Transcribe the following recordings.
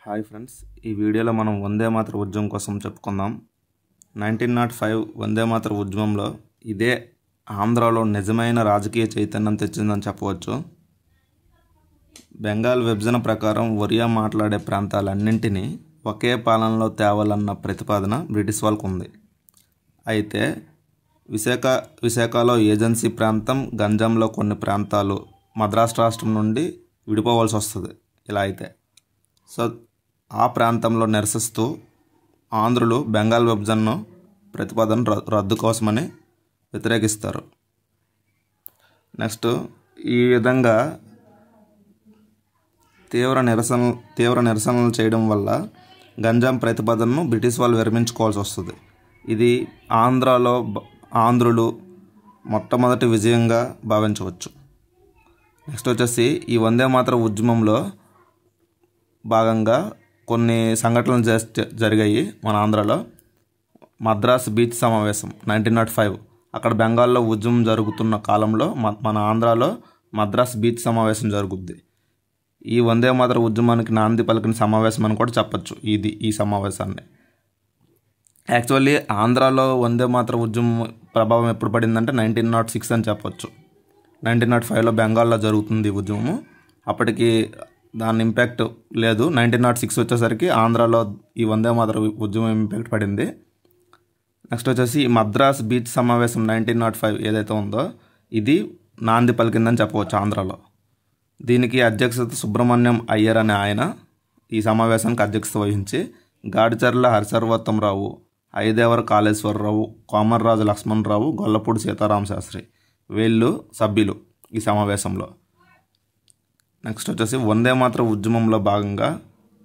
Hi friends, ఈ వీడియోలో మనం వందే మాతర ఉద్యమం కోసం చెప్పుకుందాం. 1905 వందే మాతర ఉద్యమంలో ఇదే ఆంధ్రాలో నిజమైన రాజకీయ చైతన్యం తెచ్చిందని చెప్పవచ్చు. బెంగాల్ విభజన ప్రకారం ఒరియా మాట్లాడే ప్రాంతాలన్నింటినీ ఒకే పాలనలో తేవాలన్న ప్రతిపాదన బ్రిటిష్ వాళ్ళకు ఉంది. అయితే విశాఖలో ఏజెన్సీ ప్రాంతం, గంజంలో కొన్ని ప్రాంతాలు మద్రాసు రాష్ట్రం నుండి విడిపోవాల్సి వస్తుంది. ఇలా అయితే సో ఆ ప్రాంతంలో నిరసిస్తూ ఆంధ్రులు బెంగాల్ విభజన ప్రతిపాదన రద్దు కోసమని వ్యతిరేకిస్తారు. నెక్స్ట్ ఈ విధంగా తీవ్ర నిరసనలు చేయడం వల్ల గంజాం ప్రతిపాదనను బ్రిటిష్ వాళ్ళు విరమించుకోవాల్సి వస్తుంది. ఇది ఆంధ్రులు మొట్టమొదటి విజయంగా భావించవచ్చు. నెక్స్ట్ వచ్చేసి ఈ వందే మాతర ఉద్యమంలో భాగంగా కొన్ని సంఘటనలు జరిగాయి మన ఆంధ్రాలో. మద్రాసు బీచ్ సమావేశం 1905, అక్కడ బెంగాల్లో ఉద్యమం జరుగుతున్న కాలంలో మన ఆంధ్రాలో మద్రాసు బీచ్ సమావేశం జరుగుద్ది. ఈ వందే మాతర ఉద్యమానికి నాంది పలికిన సమావేశం అని కూడా చెప్పచ్చు ఈ సమావేశాన్ని. యాక్చువల్లీ ఆంధ్రాలో వందే మాతర ఉద్యమం ప్రభావం ఎప్పుడు పడిందంటే 1906 అని చెప్పచ్చు. 1905లో బెంగాల్లో జరుగుతుంది ఉద్యమము. అప్పటికి దాని ఇంపాక్ట్ లేదు. 1906 వచ్చేసరికి ఆంధ్రాలో ఈ వందే మాతర ఉద్యమం ఇంపాక్ట్ పడింది. నెక్స్ట్ వచ్చేసి మద్రాస్ బీచ్ సమావేశం 1905 ఏదైతే ఉందో ఇది నాంది పలికిందని చెప్పవచ్చు ఆంధ్రాలో. దీనికి అధ్యక్షత సుబ్రహ్మణ్యం అయ్యర్ అనే ఆయన ఈ సమావేశానికి అధ్యక్షత వహించి గాడిచర్ల హరిసర్వోత్తమరావు, ఐదేవర కాళేశ్వరరావు, కోమర్రాజు లక్ష్మణరావు, గొల్లపూడి సీతారామ శాస్త్రి వీళ్ళు సభ్యులు ఈ సమావేశంలో. నెక్స్ట్ వచ్చేసి వందే మాతర ఉద్యమంలో భాగంగా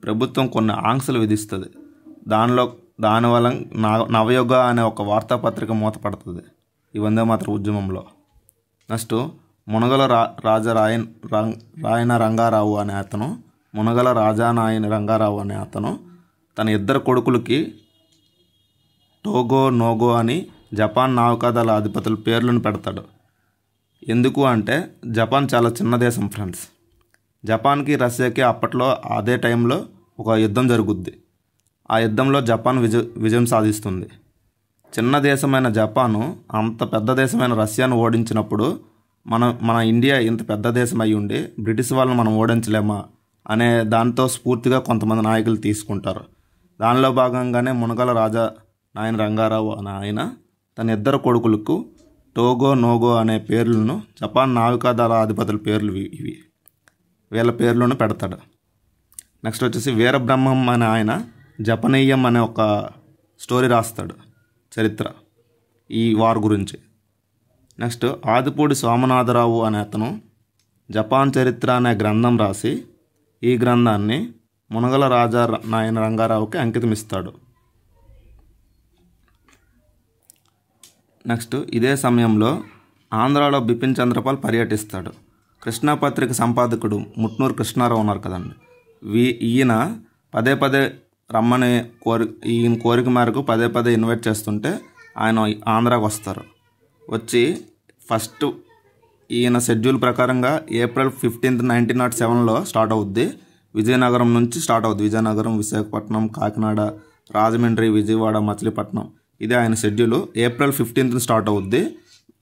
ప్రభుత్వం కొన్ని ఆంక్షలు విధిస్తుంది. దానివల్ల నవయుగ అనే ఒక వార్తాపత్రిక మూతపడుతుంది ఈ వందే మాతర ఉద్యమంలో. నెక్స్ట్ మునగల రాయన రంగారావు అనే అతను, మునగల రాజానాయన రంగారావు అనే అతను తన ఇద్దరు కొడుకులకి టోగో నోగో అని జపాన్ నావికాదళ అధిపతుల పేర్లను పెడతాడు. ఎందుకు అంటే జపాన్ చాలా చిన్న దేశం ఫ్రెండ్స్. జపాన్కి రష్యాకి అప్పట్లో అదే టైంలో ఒక యుద్ధం జరుగుద్ది. ఆ యుద్ధంలో జపాన్ విజయం సాధిస్తుంది. చిన్న దేశమైన జపాను అంత పెద్ద దేశమైన రష్యాను ఓడించినప్పుడు మన ఇండియా ఇంత పెద్ద దేశం అయి ఉండి బ్రిటిష్ వాళ్ళని మనం ఓడించలేమా అనే దాంతో స్ఫూర్తిగా కొంతమంది నాయకులు తీసుకుంటారు. దానిలో భాగంగానే మునగల రాజా నాయన రంగారావు అనే ఆయన తన ఇద్దరు కొడుకులకు టోగో నోగో అనే పేర్లను జపాన్ నావికాదళ అధిపతుల పేర్లు ఇవి వీళ్ళ పేర్లను పెడతాడు. నెక్స్ట్ వచ్చేసి వీరబ్రహ్మం అనే ఆయన జపనీయం అనే ఒక స్టోరీ రాస్తాడు, చరిత్ర ఈ వార్ గురించి. నెక్స్ట్ ఆదిపూడి సోమనాథరావు అనే అతను జపాన్ చరిత్ర అనే గ్రంథం రాసి ఈ గ్రంథాన్ని మునగల రాజా నాయన రంగారావుకి అంకితం ఇస్తాడు. నెక్స్ట్ ఇదే సమయంలో ఆంధ్రాలో బిపిన్ చంద్రపాల్ పర్యటిస్తాడు. కృష్ణా పత్రిక సంపాదకుడు ముట్నూరు కృష్ణారావు ఉన్నారు కదండి, ఈయన పదే రమ్మని ఈయన కోరిక మేరకు పదే ఇన్వైట్ చేస్తుంటే ఆయన ఆంధ్రాకి వస్తారు. వచ్చి ఫస్ట్ ఈయన షెడ్యూల్ ప్రకారంగా April 15, 1907లో స్టార్ట్ అవుద్ది. విజయనగరం నుంచి స్టార్ట్ అవుద్ది. విజయనగరం, విశాఖపట్నం, కాకినాడ, రాజమండ్రి, విజయవాడ, మచిలీపట్నం ఇదే ఆయన షెడ్యూల్. April 15 స్టార్ట్ అవుద్ది.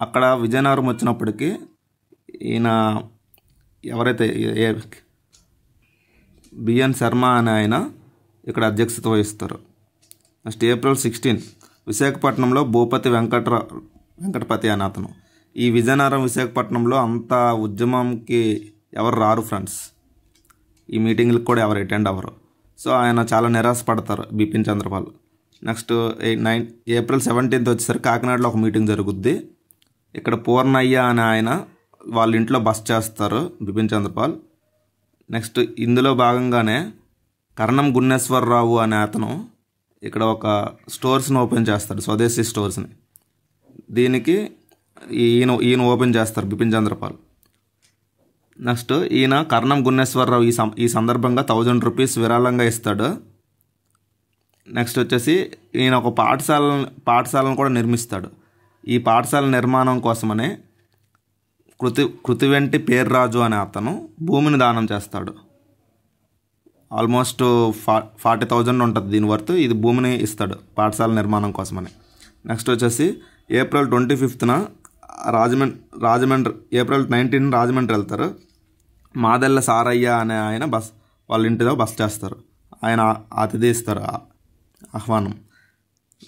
అక్కడ విజయనగరం వచ్చినప్పటికీ ఈయన ఎవరైతే బిఎన్ శర్మ అనే ఆయన ఇక్కడ అధ్యక్షత వహిస్తారు. నెక్స్ట్ April 16 విశాఖపట్నంలో భూపతి వెంకటపతి అనే అతను. ఈ విజయనగరం విశాఖపట్నంలో అంత ఉద్యమంకి ఎవరు రారు ఫ్రెండ్స్, ఈ మీటింగ్లకు కూడా ఎవరు అటెండ్ అవ్వరు. సో ఆయన చాలా నిరాశపడతారు బిపిన్ చంద్రపాల్. నెక్స్ట్ April 17 వచ్చేసరికి కాకినాడలో ఒక మీటింగ్ జరుగుద్ది. ఇక్కడ పూర్ణయ్య అనే ఆయన వాళ్ళ ఇంట్లో బస చేస్తారు బిపిన్ చంద్రపాల్. నెక్స్ట్ ఇందులో భాగంగానే కర్ణం గున్నేశ్వరరావు అనే అతను ఇక్కడ ఒక స్టోర్స్ని ఓపెన్ చేస్తాడు, స్వదేశీ స్టోర్స్ని. దీనికి ఈయన ఓపెన్ చేస్తారు బిపిన్ చంద్రపాల్. నెక్స్ట్ ఈయన కర్ణం గున్నేశ్వరరావు ఈ సందర్భంగా 1000 రూపీస్ విరాళంగా ఇస్తాడు. నెక్స్ట్ వచ్చేసి ఈయన ఒక పాఠశాలను కూడా నిర్మిస్తాడు. ఈ పాఠశాల నిర్మాణం కోసమనే కృతివెంటి పేర్రాజు అనే అతను భూమిని దానం చేస్తాడు. ఆల్మోస్ట్ 40,000 ఉంటుంది దీని వర్త్. ఇది భూమిని ఇస్తాడు పాఠశాల నిర్మాణం కోసమని. నెక్స్ట్ వచ్చేసి ఏప్రిల్ 25న రాజమండ్రి ఏప్రిల్ 19 రాజమండ్రి వెళ్తారు. మాదెల్ల సారయ్య అనే ఆయన వాళ్ళ ఇంటిలో బస చేస్తారు. ఆయన అతిథి ఇస్తారు, ఆహ్వానం.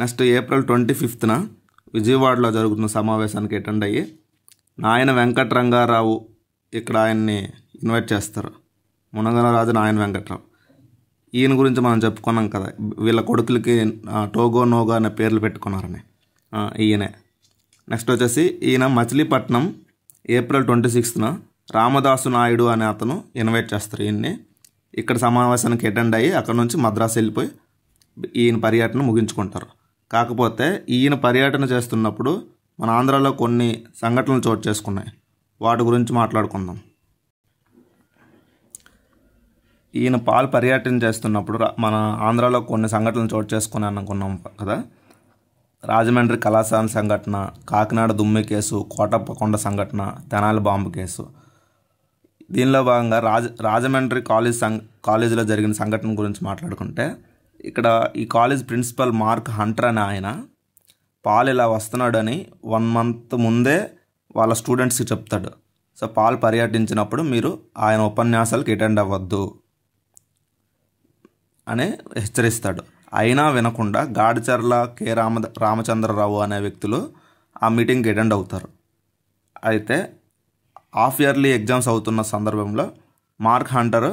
నెక్స్ట్ ఏప్రిల్ 25న విజయవాడలో జరుగుతున్న సమావేశానికి అటెండ్ అయ్యి నాయన వెంకటరంగారావు ఇక్కడ ఆయన్ని ఇన్వైట్ చేస్తారు. మునగరాజు నాయన వెంకట్రావు. ఈయన గురించి మనం చెప్పుకున్నాం కదా, వీళ్ళ కొడుకులకి టోగో నోగో అనే పేర్లు పెట్టుకున్నారని, ఈయనే. నెక్స్ట్ వచ్చేసి ఈయన మచిలీపట్నం ఏప్రిల్ 26న రామదాసు నాయుడు అనే అతను ఇన్వైట్ చేస్తారు ఈయన్ని. ఇక్కడ సమావేశానికి అటెండ్ అయ్యి అక్కడ నుంచి మద్రాసు వెళ్ళిపోయి ఈయన పర్యటన ముగించుకుంటారు. కాకపోతే ఈయన పర్యటన చేస్తున్నప్పుడు మన ఆంధ్రాలో కొన్ని సంఘటనలు చోటు చేసుకున్నాయి. వాటి గురించి మాట్లాడుకుందాం. ఈయన పర్యటన చేస్తున్నప్పుడు మన ఆంధ్రాలో కొన్ని సంఘటనలు చోటు చేసుకుని అనుకున్నాం కదా. రాజమండ్రి కళాశాల సంఘటన, కాకినాడ దుమ్మి కేసు, కోటప్పకొండ సంఘటన, తెనాలి బాంబు కేసు. దీనిలో భాగంగా రాజమండ్రి కాలేజీలో జరిగిన సంఘటన గురించి మాట్లాడుకుంటే, ఇక్కడ ఈ కాలేజ్ ప్రిన్సిపల్ మార్క్ హంటర్ అనే ఆయన పాల్ ఇలా వస్తున్నాడని 1 month ముందే వాళ్ళ స్టూడెంట్స్కి చెప్తాడు. సో పాల్ పర్యటించినప్పుడు మీరు ఆయన ఉపన్యాసాలకు అటెండ్ అవ్వద్దు అని హెచ్చరిస్తాడు. అయినా వినకుండా గాడిచర్ల కె రామచంద్రరావు అనే వ్యక్తులు ఆ మీటింగ్కి అటెండ్ అవుతారు. అయితే హాఫ్ ఇయర్లీ ఎగ్జామ్స్ అవుతున్న సందర్భంలో మార్క్ హంటర్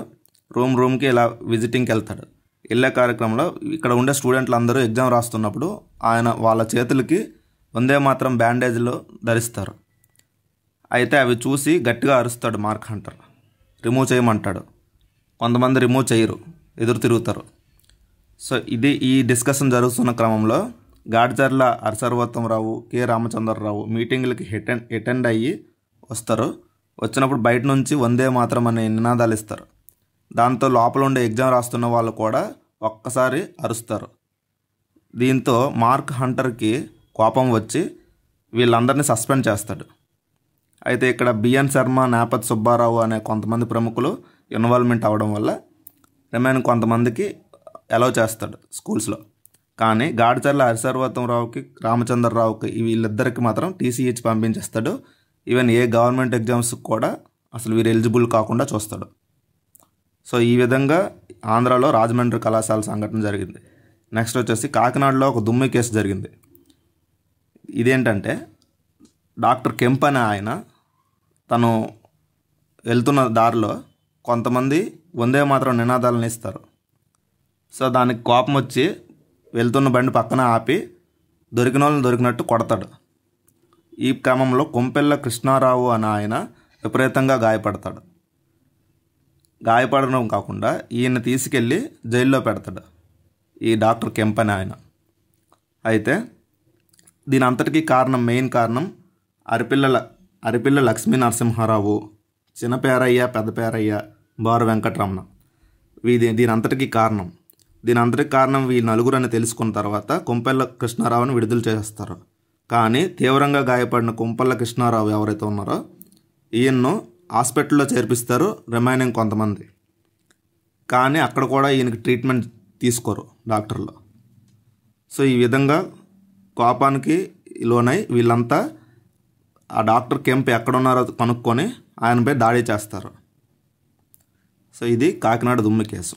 రూమ్కి ఇలా విజిటింగ్కి వెళ్తాడు. వెళ్ళే కార్యక్రమంలో ఇక్కడ ఉండే స్టూడెంట్లు అందరూ ఎగ్జామ్ రాస్తున్నప్పుడు ఆయన వాళ్ళ చేతులకి వందే మాత్రం బ్యాండేజ్లు ధరిస్తారు. అయితే అవి చూసి గట్టిగా అరుస్తాడు మార్క్ హంటర్, రిమూవ్ చేయమంటాడు. కొంతమంది రిమూవ్ చేయరు, ఎదురు తిరుగుతారు. సో ఈ డిస్కషన్ జరుగుతున్న క్రమంలో గాడిచర్ల హరిసర్వోత్తమరావు, కె రామచంద్రరావు మీటింగ్లకి అటెండ్ అయ్యి వస్తారు. వచ్చినప్పుడు బయట నుంచి వందే మాత్రం అనే నినాదాలు ఇస్తారు. దాంతో లోపల ఉండే ఎగ్జామ్ రాస్తున్న వాళ్ళు కూడా ఒక్కసారి అరుస్తారు. దీంతో మార్క్ హంటర్కి కోపం వచ్చి వీళ్ళందరినీ సస్పెండ్ చేస్తాడు. అయితే ఇక్కడ బిఎన్ శర్మ, నేపథ్ సుబ్బారావు అనే కొంతమంది ప్రముఖులు ఇన్వాల్వ్మెంట్ అవ్వడం వల్ల రిమైన్ కొంతమందికి అలౌ చేస్తాడు స్కూల్స్లో. కానీ గాడిచర్ల హరిసర్వోత్తమరావుకి, రామచంద్రరావుకి వీళ్ళిద్దరికి మాత్రం టీసీ ఇచ్చి పంపించేస్తాడు. ఈవెన్ ఏ గవర్నమెంట్ ఎగ్జామ్స్కి కూడా అసలు వీరు ఎలిజిబుల్ కాకుండా చూస్తాడు. సో ఈ విధంగా ఆంధ్రాలో రాజమండ్రి కళాశాల సంఘటన జరిగింది. నెక్స్ట్ వచ్చేసి కాకినాడలో ఒక దుమ్మి కేసు జరిగింది. ఇదేంటంటే డాక్టర్ కెంప్ అనే ఆయన తను వెళ్తున్న దారిలో కొంతమంది వందే మాత్రం నినాదాలను ఇస్తారు. సో దానికి కోపం వచ్చి వెళ్తున్న బండి పక్కన ఆపి దొరికిన వాళ్ళని దొరికినట్టు కొడతాడు. ఈ క్రమంలో కొంపెల్ల కృష్ణారావు అనే ఆయన విపరీతంగా గాయపడతాడు. గాయపడడం కాకుండా ఈయన తీసుకెళ్ళి జైల్లో పెడతాడు ఈ డాక్టర్ కెంప్ అనే ఆయన. అయితే దీని అంతటికీ మెయిన్ కారణం అరిపిల్ల లక్ష్మీ నరసింహారావు, చిన్నపేరయ్య, పెద్దపేరయ్య, బారు వెంకటరమణ. దీని అంతటికీ కారణం ఈ నలుగురు అని తెలుసుకున్న తర్వాత కొంపెల్ల కృష్ణారావుని విడుదల చేస్తారు. కానీ తీవ్రంగా గాయపడిన కొంపెల్ల కృష్ణారావు ఎవరైతే ఉన్నారో ఈయన్ను హాస్పిటల్లో చేర్పిస్తారు రిమైనింగ్ కొంతమంది. కానీ అక్కడ కూడా ఈయనకి ట్రీట్మెంట్ తీసుకోరు డాక్టర్లు. సో ఈ విధంగా కోపానికి లోనై వీళ్ళంతా ఆ డాక్టర్ కెంప్ ఎక్కడున్నారో కనుక్కొని ఆయనపై దాడి చేస్తారు. సో ఇది కాకినాడ దుమ్మి కేసు.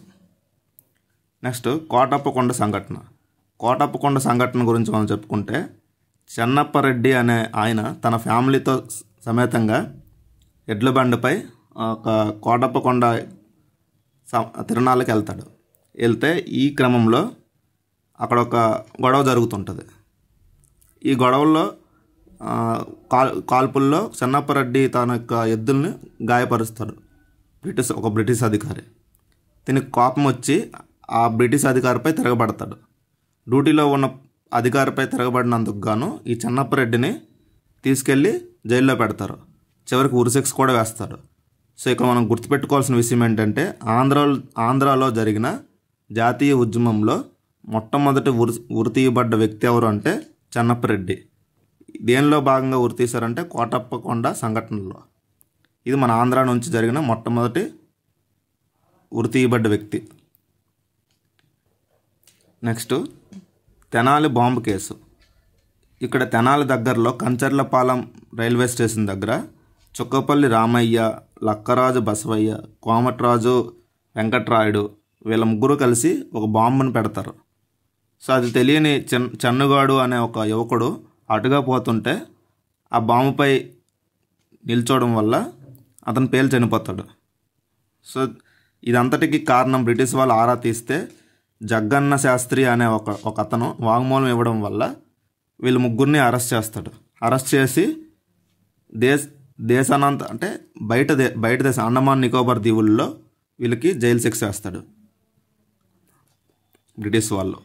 నెక్స్ట్ కోటప్పకొండ సంఘటన గురించి మనం చెప్పుకుంటే, చెన్నప్పరెడ్డి అనే ఆయన తన ఫ్యామిలీతో సమేతంగా ఎడ్ల బండిపై ఒక కోటప్పకొండ తిరునాళ్ళకి వెళ్తే ఈ క్రమంలో అక్కడ ఒక గొడవ జరుగుతుంటుంది. ఈ గొడవల్లో కాల్పుల్లో చెన్నప్పరెడ్డి తన యొక్క ఎద్దుల్ని గాయపరుస్తాడు ఒక బ్రిటిష్ అధికారి. దీనికి కోపం వచ్చి ఆ బ్రిటిష్ అధికారిపై తిరగబడతాడు. డ్యూటీలో ఉన్న అధికారిపై తిరగబడినందుకు గాను ఈ చెన్నప్పరెడ్డిని తీసుకెళ్ళి జైల్లో పెడతారు. చివరికి ఉరిశిక్ష కూడా వేస్తాడు. సో ఇక్కడ మనం గుర్తుపెట్టుకోవాల్సిన విషయం ఏంటంటే ఆంధ్రాలో జరిగిన జాతీయ ఉద్యమంలో మొట్టమొదటి ఉరి తీయబడ్డ వ్యక్తి ఎవరు అంటే చెన్నప్పరెడ్డి. దేనిలో భాగంగా ఉరి తీశారంటే కోటప్పకొండ సంఘటనలో. ఇది మన ఆంధ్ర నుంచి జరిగిన మొట్టమొదటి ఉరి తీయబడ్డ వ్యక్తి. Next Tenali bomb case. ఇక్కడ తెనాలి దగ్గరలో కంచర్లపాలెం రైల్వే స్టేషన్ దగ్గర చుక్కపల్లి రామయ్య, లక్కరాజు బసవయ్య, కోమట్రాజు వెంకట్రాయుడు వీళ్ళ ముగ్గురు కలిసి ఒక బాంబును పెడతారు. సో అది తెలియని చెన్నుగాడు అనే ఒక యువకుడు అటుగా పోతుంటే ఆ బాంబుపై నిల్చోవడం వల్ల అతను పేలి చనిపోతాడు. సో ఇదంతటికి కారణం బ్రిటిష్ వాళ్ళు ఆరా తీస్తే జగ్గన్న శాస్త్రి అనే ఒక అతను వాంగ్మూలం ఇవ్వడం వల్ల వీళ్ళు ముగ్గురిని అరెస్ట్ చేస్తాడు. అరెస్ట్ చేసి దేశానంత అంటే బయట దేశం అండమాన్ నికోబార్ దీవుల్లో వీళ్ళకి జైలు శిక్ష వేస్తాడు బ్రిటిష్ వాళ్ళు.